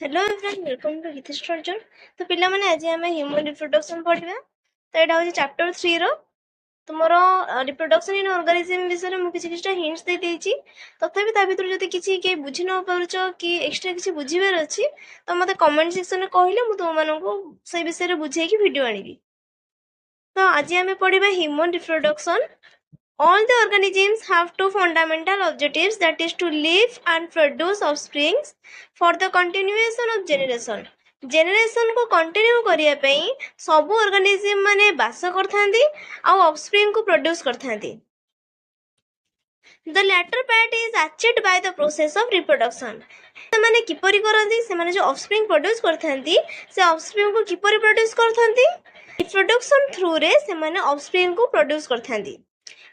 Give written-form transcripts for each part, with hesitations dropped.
Hello everyone, welcome to Gitishree zone. तो पिला माने आज आम ह्यूमन रिप्रोडक्शन पढ़ा। तो यहाँ हूँ चैप्टर 3 रो तुमर रिप्रोडक्शन इन ऑर्गेनिज्म विषय में मुझे किसी हिंट्स दे देती। तथापि ता भर जब किसी के बुझी न पारुच कि एक्सट्रा किसी बुझीबार अच्छी तो मत कमेंट सेक्शन में कहले मुझे तुम मानू से विषय बुझे वीडियो आनी। तो आज आम पढ़ा human reproduction. All the organisms have two fundamental objectives, that is to live and produce offspring for the continuation of generation. Generation को continue करिया पई सब organism माने बास करथांती आ offspring को produce करथांती. The latter part is achieved by the process of reproduction. ସେମାନେ କିପରି କରନ୍ତି? ସେମାନେ जो offspring produce करथांती से offspring को किपरि produce करथांती? Reproduction through रे ସେମାନେ offspring को produce करथांती.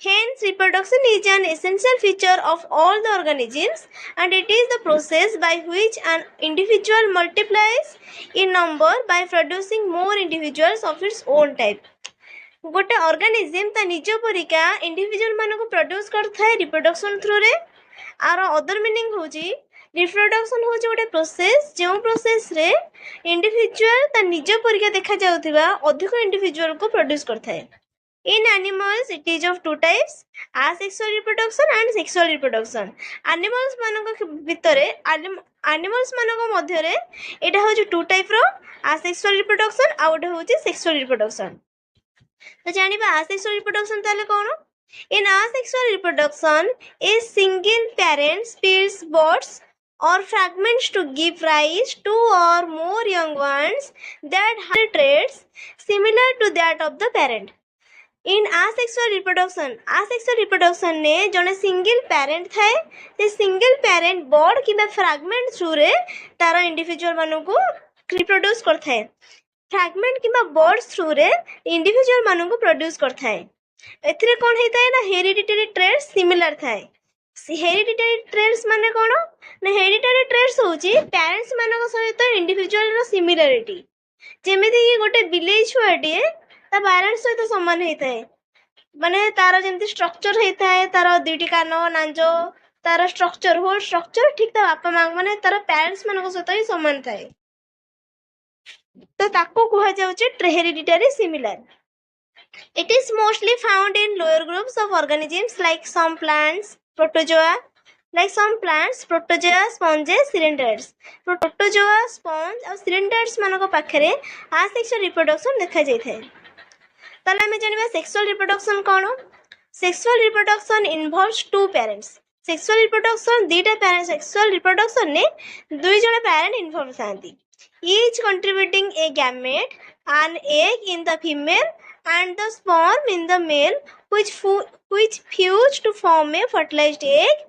Hence, reproduction is an essential feature of all the organisms, and it is the process by which an individual multiplies in number by producing more individuals of its own type. गोटे organism ता निज परिका individual मानको produce करथाय reproduction through रे. Are other meaning होची reproduction होची गोटे process जो process रे individual ता निज परिका देखा जाउथिबा अधिक individual को produce करथाय. In animals, it is of two types, asexual reproduction and sexual reproduction. Animals मानक भितरे animals मानक मध्यरे एटा होची two type रो asexual reproduction आ ओटा होची sexual reproduction. तो जानिबा asexual reproduction ताले कोन? In asexual reproduction, a single parent splits buds or fragments to give rise to or more young ones that have traits similar to that of the parent. In asexual reproduction ने जने single parent थाए से single parent bud किबा fragment through रे तार individual मानु को reproduce करथाए. फ्रैगमेंट किबा बॉड्स थ्रू रे इंडिविजुअल मानु को प्रोड्यूस करथाए. एथिरे कोन हेताए ना हेरिडिटरी ट्रेट्स सिमिलर थाए. हेरिडिटरी ट्रेट्स माने कोन ना हेरिडिटरी ट्रेट्स होची पेरेंट्स मानक सहित इंडिविजुअल रो सिमिलरिटी. जेमिति कि गोटे बिलेई छुआटी ता पेरेंट्स सहित समान होता है. माने तार जेमती स्ट्रक्चर होता है तार दुईटी कान नांजो तार स्ट्रक्चर होल स्ट्रक्चर ठीक ता बापा मां माने तार पेरेंट्स मानक सहित ही समान थाए. तो ताको कुहा जाउचे hereditary similar. It is mostly found in lower groups of organisms like some plants, protozoa, sponges, cyrenids. Protozoa, sponge और cyrenids मानक पाखरे asexual reproduction देखा जाइथाय. ताले हमें जानिबा सेक्सुअल रिप्रोडक्शन कोन? Sexual reproduction involves two parents. Sexual reproduction दीटा पेरेंट्स सेक्सुअल रिप्रोडक्शन ने दुई जण पेरेंट इन्वॉल्व थांती. Each contributing a gamete, an egg in the female and the sperm in the male, which fuse to form a fertilized egg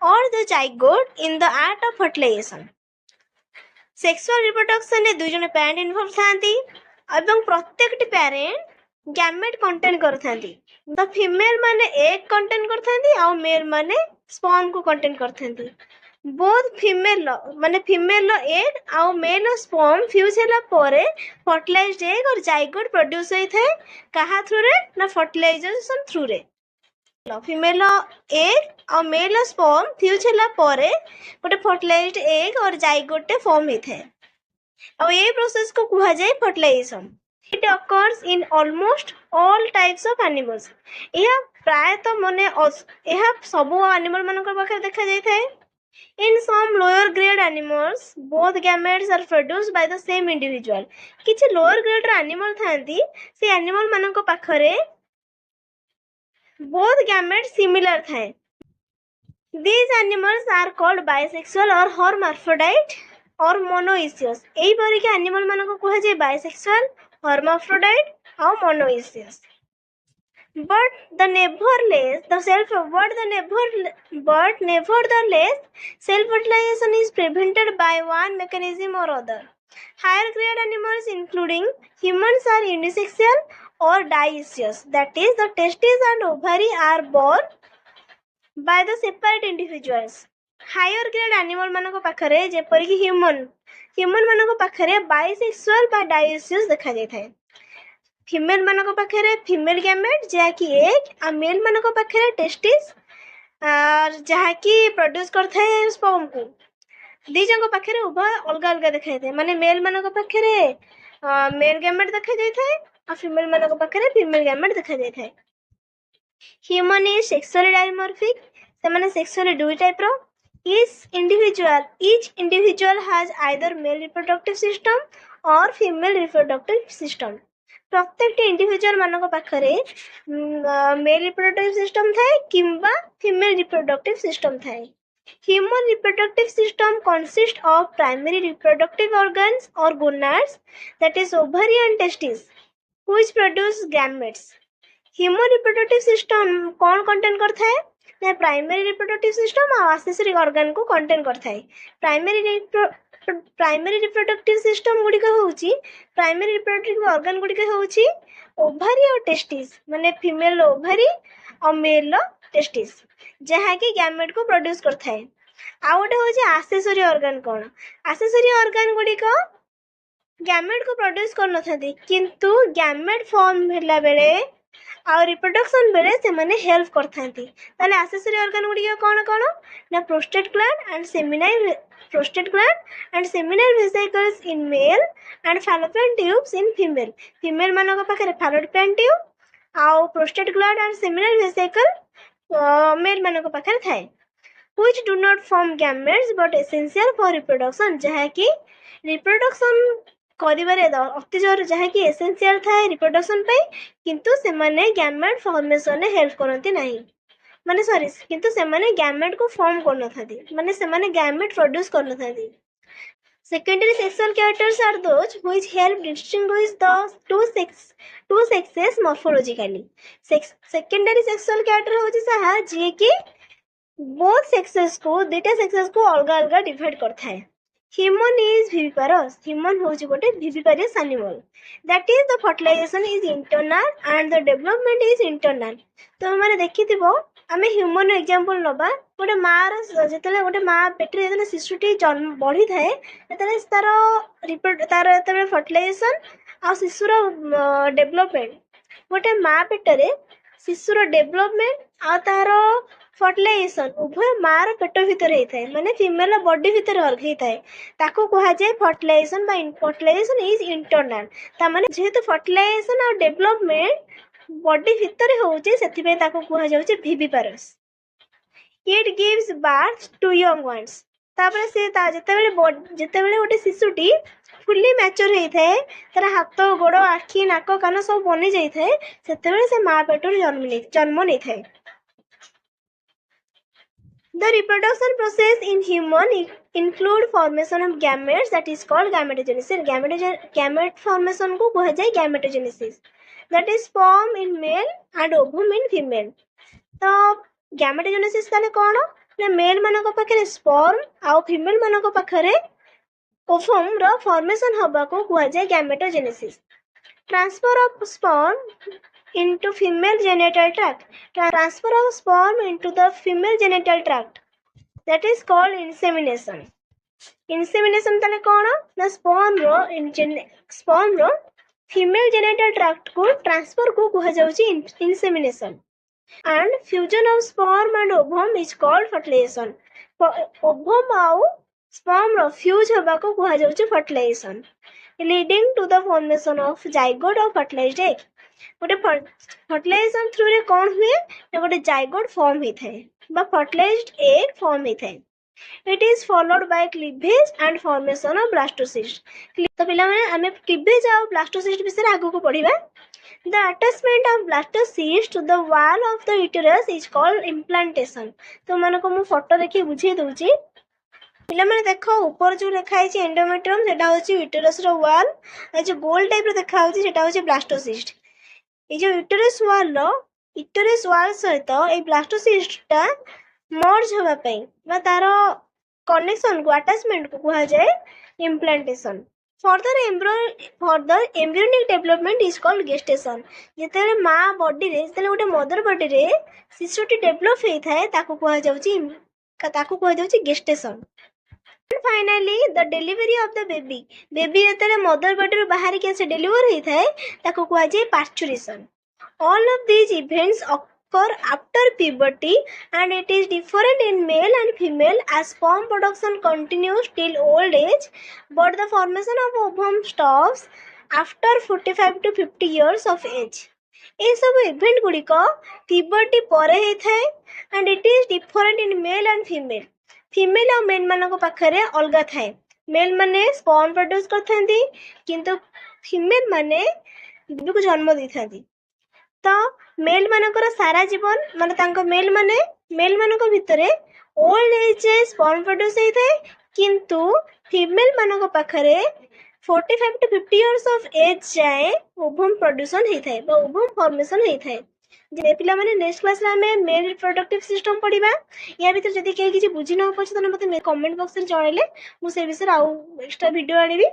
or the zygote in the act of fertilization. Sexual reproduction ने दुई जण parent involve थांती एवं प्रत्येकटी parent gamete contain करथांती. The female माने egg contain करथांती आ मेल माने स्पर्म को कंटेन करथांती. बोथ फीमेल माने फीमेल एग आ मेल स्पर्म फ्यूज होला परे fertilized egg or zygote produce होई थाए. कहा थ्रू रे ना फर्टिलाइजेशन थ्रू रे. फीमेल एग आ मेल स्पर्म फ्यूज होला परे गोटे fertilized egg or zygote form होई थाए. आ ए प्रोसेस को कुहा जाय fertilisation. It occurs in almost all types of animals. यह प्रायतः मने यह सबो एनिमल मानकर पाखे देखा जाय थाए. In some lower grade animals, both gametes are produced by the same individual. किछि lower grade एनिमल थांती से एनिमल मानक पाखरे both gametes similar थाए. These animals are called bisexual or hermaphrodite or monoecious. एई परि के एनिमल मानक कुहा जाय bisexual, hermaphrodite or monoecious. But nevertheless, self-fertilization is prevented by one mechanism or other. Higher grade animals, including humans, are unisexual or dioecious. That is, the testes and ovary are borne by the separate individuals. Higher grade animal मानक पाखरे जेपरि कि human मानक पाखरे bisexual बा dioecious देखा जाय थाए. Female मानक पाखरे फीमेल गैमेट जहा कि एग आ मेल मानक पाखरे टेस्टिस जहा कि प्रोड्यूस करथाय स्पर्म को. दीजों पाखे उभय अलग अलग देखा जाए माने मेल मान पाखे मेल गैमेट देखा जाए और फीमेल मान पाखे फीमेल गैमेट देखा जाए। ह्यूमन इज सेक्सुअली डायमॉर्फिक से माने सेक्सुअली दुई टाइप रो each individual has either male reproductive system or female reproductive system। प्रत्येक इंडिविजुअल मानक पाखरे मेल रिप्रोडक्टिव सिस्टम थाए किंबा फीमेल रिप्रोडक्टिव सिस्टम थाए। Human reproductive system consists of primary reproductive organs or gonads, that is ovary and testes, which produce gametes। Human reproductive system कौन contain करता है ना प्राइमरी रिप्रोडक्टिव सिस्टम और accessory organ को contain करता है। Primary reproductive system गुड़िक होउची primary reproductive organ गुड़िक होउची ओभारी और टेस्टिस माने फीमेल ओभारी और मेल टेस्टिस जहाँ कि गैमेट को प्रोड्यूस करता है। आउ गोटे होउची एक्सेसरी ऑर्गन कौन एक्सेसरी ऑर्गन गुड़िक गैमेट को प्रोड्यूस कर नथाती किंतु गैमेट फॉर्म होला बेले और रिप्रोडक्शन बेले से माने हेल्प करथांती। ताले एक्सेसरी ऑर्गन गुड़िक कौन कौन ना prostate gland and seminal vesicles in male and fallopian tubes in female. Female मानक पाखे फैलोपियन ट्यूब आउ prostate gland and seminal vesicle male मानक पाखे थाए which do not form gametes but essential for reproduction जहाँ कि रिप्रोडक्शन करिबारे अति जोर जहाँ कि एसेंशियल थाए रिप्रोडक्शन पे किंतु से माने गैमेट फॉर्मेशन में हेल्प करती नहीं माने सॉरी किंतु से माने गैमेट को फॉर्म कर नथादी माने से माने गैमेट प्रोड्यूस कर नथादी। Secondary sexual characters are those which help distinguish the two sexes morphologically। secondary sexual character होची सहा जे कि बोथ सेक्सेस को दुईटा सेक्सेस को अलग अलग डिवाइड करता है। ह्यूमन इज विविपारस ह्यूमन होची गोटे viviparous animal that is the fertilization is internal and the development is internal. तो माने देखिथिबो आमे ह्यूमन एग्जांपल नबा गोटे मार जेतले गोटे माँ पेटरे जेतले शिशुटी जन्म बढ़ी थाए तेतले तार जेतले फर्टिलाइजेशन आ शिशुर डेवलपमेंट गोटे माँ पेटरे शिशुर डेवलपमेंट आ तार फर्टिलाइजेशन उभय मार पेट भितर होता है माने फीमेल बॉडी भितर होता है ताको कहा जाए फर्टिलाइजेशन बा फर्टिलाइजेशन इज इंटरनल ता माने जेहेतु फर्टिलाइजेशन और डेवलपमेंट बॉडी भितर होउचे सेति पे ताको कहा जाउचे viviparous. It gives birth to young ones तापर से ता जेतेबेले गोटे शिशुटी फुल्ली मैच्योर होता है तार हाथ गोड़ आखि नाक कान सब बनी जाता है सेतेबेले से माँ पेटर जन्म नहीं थाए। The reproduction process in human include formation of gametes that is called gametogenesis। gamete formation को कहा जाए gametogenesis that is sperm in male and ovum in female। तो gametogenesis ताले कौन ना मेल मानक पाखरे sperm आउ फीमेल मानक पाखरे ovum रो formation हबा को कहा जाए gametogenesis। transfer of sperm into female genital tract transfer of sperm into the female genital tract that is called insemination। insemination ताले कौन ना sperm रो female genital tract को transfer को कहा जाउची insemination and fusion of sperm and ovum is called fertilization। ovum आउ sperm रो fuse हबा को कहा जाउची fertilization leading to the formation of zygote or fertilized egg। गोटे फर्टिलाइजेशन थ्रू रे कौन हुए ना गोटे जाइगोट फॉर्म होता है बा फर्टिलाइज्ड एग फॉर्म होता है। It is followed by cleavage and formation of blastocyst. तो पिला माने हमें क्लीवेज और ब्लास्टोसिस्ट विषय आगु को पढ़िबा। The attachment of blastocyst to the wall of the uterus is called implantation. तो माने को मु फोटो देखि बुझे दउची पिला माने देखो ऊपर जो लिखा है एंडोमेट्रियम सेटा होची यूटेरस रो वॉल ए जो गोल टाइप रो देखा होची सेटा होची ब्लास्टोसिस्ट। ये जो यूटेरस वॉल सहित ए ब्लास्टोसिस्टा मर्ज होबा पई बा तार कनेक्शन को अटैचमेंट को कहा जाए implantation. Further embryonic development is called gestation. जेतेले माँ बॉडी रे जेतेले गोटे मदर बॉडी रे शिशुटी डेवलप होई थाए ताको कहा जाउची gestation. Finally the delivery of the baby जेतेले मदर बॉडी रे बाहर के से डिलीवर होई थाए ताको कहा जाए parturition. All of these events occur after puberty and it is different in male and female as sperm production continues till old age, but the formation of ovum stops after 45 to 50 years of age. ये सब event गुड़िक puberty परे होता है and it is different in male and female. female और mail मान पाखे अलग थाए. मेल माने स्पर्म प्रोड्यूस करथांती किंतु फीमेल माने बेबी को जन्म देथांती. तो मेल मानकर सारा जीवन माने तांको मेल मानक भितरे ओल्ड एज स्पर्म प्रोड्यूस होता है किंतु फीमेल मानक पाखरे 45 to 50 years of age जाए ओवम प्रोड्यूसन होता है ओवम फॉर्मेशन होता है. जे पिला माने नेक्स्ट क्लास रे हमें मेल रिप्रोडक्टिव सिस्टम पढ़िबा. या भीतर जदि केही किछि बुझि न पछ त मते कमेंट बॉक्स रे जणाइले मु से विषय आउ एक्स्ट्रा वीडियो आनिबी.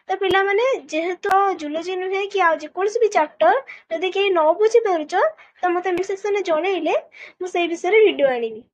तो पिला माने जेहेतु जूलॉजी नुहे कि आ जेकोसी भी चैप्टर जदि केही न बुझि पारुछ त मते कमेंट सेक्शन रे जणाइले मु से विषय वीडियो आनिबी.